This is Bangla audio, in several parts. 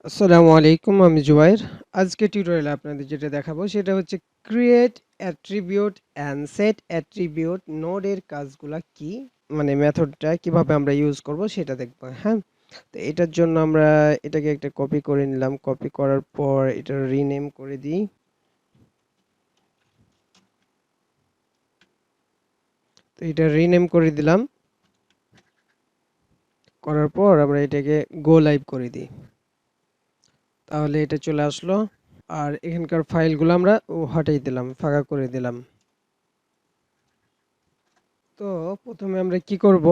আসসালামু আলাইকুম, আমি জুবাইর। আজকে টিউটোরিয়ালে আপনাদের যেটা দেখাবো সেটা হচ্ছে create attribute and set attribute নোডের কাজগুলা কি, মানে মেথডটা কিভাবে আমরা ইউজ করব সেটা দেখব। হ্যাঁ, তো এটার জন্য আমরা এটাকে একটা কপি করে নিলাম। কপি করার পর এটা রিনেম করে দিই। তো এটা রিনেম করে দিলাম। করার পর আমরা এটাকে গো লাইভ করে দিই। তাহলে এটা চলে আসলো। আর এখানকার ফাইলগুলো আমরা হটাই দিলাম, ফাঁকা করে দিলাম। তো প্রথমে আমরা কি করব,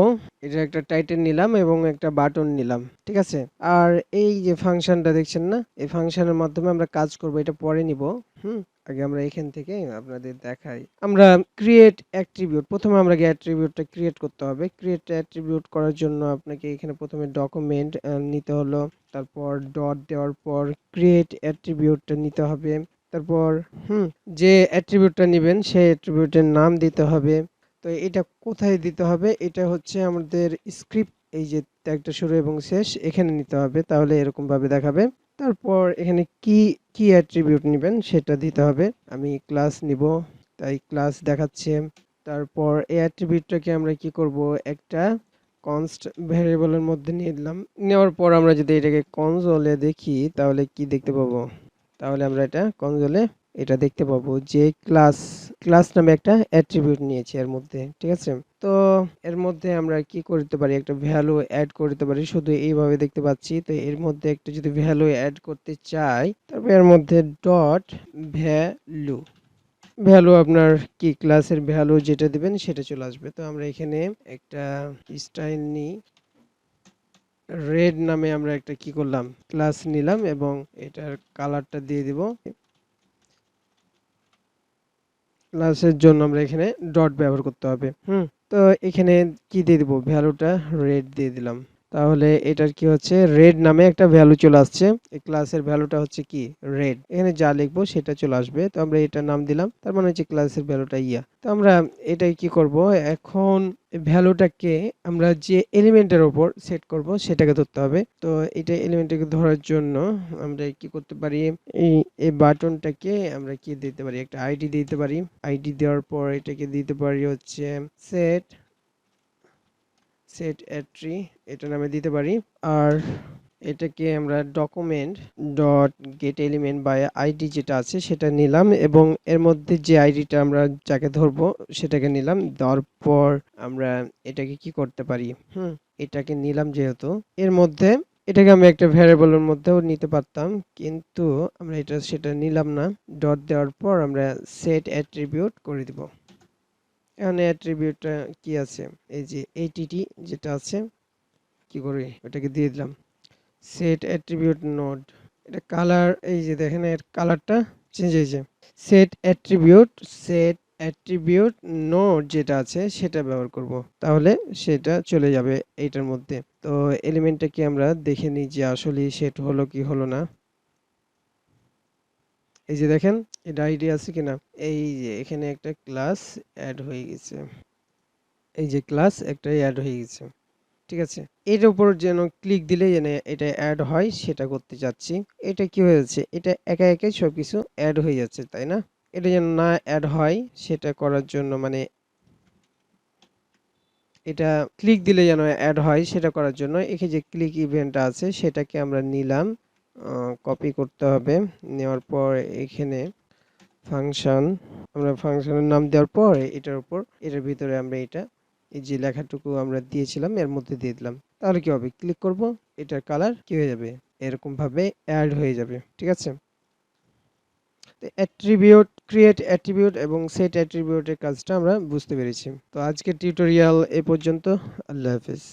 এটা একটা টাইটেল নিলাম এবং একটা বাটন নিলাম, ঠিক আছে। আর এই যে ফাংশনটা দেখছেন না, এই ফাংশনের মাধ্যমে আমরা কাজ করব, এটা পরে নিব। হুম, আগে আমরা এখান থেকে আপনাদের দেখাই। আমরা ক্রিয়েট অ্যাট্রিবিউট, প্রথমে আমরা অ্যাট্রিবিউটটা ক্রিয়েট করতে হবে। ক্রিয়েট অ্যাট্রিবিউট করার জন্য আপনাকে এখানে প্রথমে ডকুমেন্ট নিতে হলো, তারপর ডট দেওয়ার পর ক্রিয়েট অ্যাট্রিবিউটটা নিতে হবে। তারপর যে অ্যাট্রিবিউটটা নেবেন সেই অ্যাট্রিবিউটের নাম দিতে হবে। তো এটা কোথায় দিতে হবে, এটা হচ্ছে আমাদের স্ক্রিপ্ট, এই যে একটা শুরু এবং শেষ এখানে নিতে হবে, তাহলে এরকম ভাবে দেখাবে। তারপর এখানে কি কি অ্যাট্রিবিউট নেবেন সেটা দিতে হবে। আমি ক্লাস নিব, তাই ক্লাস দেখাচ্ছে। তারপর এই অ্যাট্রিবিউটটাকে আমরা কি করব, একটা কনস্ট ভ্যারিয়েবলের মধ্যে নিয়ে নিলাম। নেওয়ার পর আমরা যদি এটাকে কনসোলে দেখি তাহলে কি দেখতে পাবো, তাহলে আমরা এটা কনসোলে এটা দেখতে পাবো যে ক্লাস ক্লাস নামে একটা অ্যাট্রিবিউট নিয়েছি এর মধ্যে, ঠিক আছে। তো এর মধ্যে আমরা কি করতে পারি, একটা ভ্যালু অ্যাড করতে পারি, শুধু এইভাবে দেখতে পাচ্ছি। তো এর মধ্যে একটা যদি ভ্যালু অ্যাড করতে চাই, তবে এর মধ্যে ডট ভ্যালু, ভ্যালু আপনার কি ক্লাসের ভ্যালু যেটা দিবেন সেটা চলে আসবে। তো আমরা এখানে একটা স্টাইল নিই, রেড নামে আমরা একটা কি করলাম, ক্লাস নিলাম এবং এটার কালারটা দিয়ে দিব। ক্লাসের জন্য আমরা এখানে ডট ব্যবহার করতে হবে। তো এখানে কি দিয়ে দিব, ভ্যালুটা রেড দিয়ে দিলাম। তাহলে এটার কি হচ্ছে, রেড নামে একটা ভ্যালু চলে আসছে। এই ক্লাসের ভ্যালুটা হচ্ছে কি রেড, এখানে যা লিখবো সেটা চলে আসবে। তো আমরা এটা নাম দিলাম, তার মানে হচ্ছে ক্লাসের ভ্যালুটা ইয়া। তো আমরা এটাই কি করব, এখন ভ্যালুটাকে আমরা যে এলিমেন্টের উপর সেট করব সেটাকে ধরতে হবে। তো এটা এলিমেন্টটাকে ধরার জন্য আমরা কি করতে পারি, এই এই বাটনটাকে আমরা কি দিতে পারি, একটা আইডি দিতে পারি। আইডি দেওয়ার পর এটাকে দিতে পারি হচ্ছে সেট সেট অ্যাট্রি, এটা নামে দিতে পারি। আর এটাকে আমরা ডকুমেন্ট ডট গেট এলিমেন্ট বা আইডি যেটা আছে সেটা নিলাম এবং এর মধ্যে যে আইডিটা আমরা যাকে ধরবো সেটাকে নিলাম। দেওয়ার পর আমরা এটাকে কি করতে পারি, এটাকে নিলাম যেহেতু, এর মধ্যে এটাকে আমি একটা ভ্যারিয়েবলের মধ্যেও নিতে পারতাম, কিন্তু আমরা এটা সেটা নিলাম না। ডট দেওয়ার পর আমরা সেট অ্যাট্রিবিউট করে দিব। এখানে অ্যাট্রিবিউটটা কি আছে, এই যে এইটিটি যেটা আছে, কি করে ওটাকে দিয়ে দিলাম। সেট অ্যাট্রিবিউট নোড, এটা কালার, এই যে দেখেন এর কালারটা চেঞ্জ হয়েছে। সেট অ্যাট্রিবিউট নোড যেটা আছে সেটা ব্যবহার করব, তাহলে সেটা চলে যাবে এইটার মধ্যে। তো এলিমেন্টটা কি আমরা দেখে নিই যে আসলে সেট হলো কি হলো না। এই যে দেখেন এটা আইডি আছে কিনা, এই যে এখানে একটা ক্লাস অ্যাড হয়ে গেছে, এই যে ক্লাস একটা অ্যাড হয়ে গেছে, ঠিক আছে। এর উপর যেন ক্লিক দিলে যেন এটা অ্যাড হয় সেটা করতে চাচ্ছি। এটা কি হয়েছে, এটা একা একাই সবকিছু অ্যাড হয়ে যাচ্ছে, তাই না। এটা যেন না অ্যাড হয় সেটা করার জন্য, মানে এটা ক্লিক দিলে যেন অ্যাড হয় সেটা করার জন্য এখানে যে ক্লিক ইভেন্টটা আছে সেটাকে আমরা নিলাম, কপি করতে হবে। নেওয়ার পর এখানে ফাংশন, আমরা ফাংশনের নাম দেওয়ার পর এটার উপর, এটার ভিতরে আমরা এটা, এই যে লেখাটুকু আমরা দিয়েছিলাম এর মধ্যে দিয়ে দিলাম। তাহলে কি হবে, ক্লিক করব, এটার কালার কি হয়ে যাবে, এরকম ভাবে অ্যাড হয়ে যাবে, ঠিক আছে। তো অ্যাট্রিবিউট, ক্রিয়েট অ্যাট্রিবিউট এবং সেট অ্যাট্রিবিউটের কাজটা আমরা বুঝতে পেরেছি। তো আজকের টিউটোরিয়াল এ পর্যন্ত। আল্লাহ হাফেজ।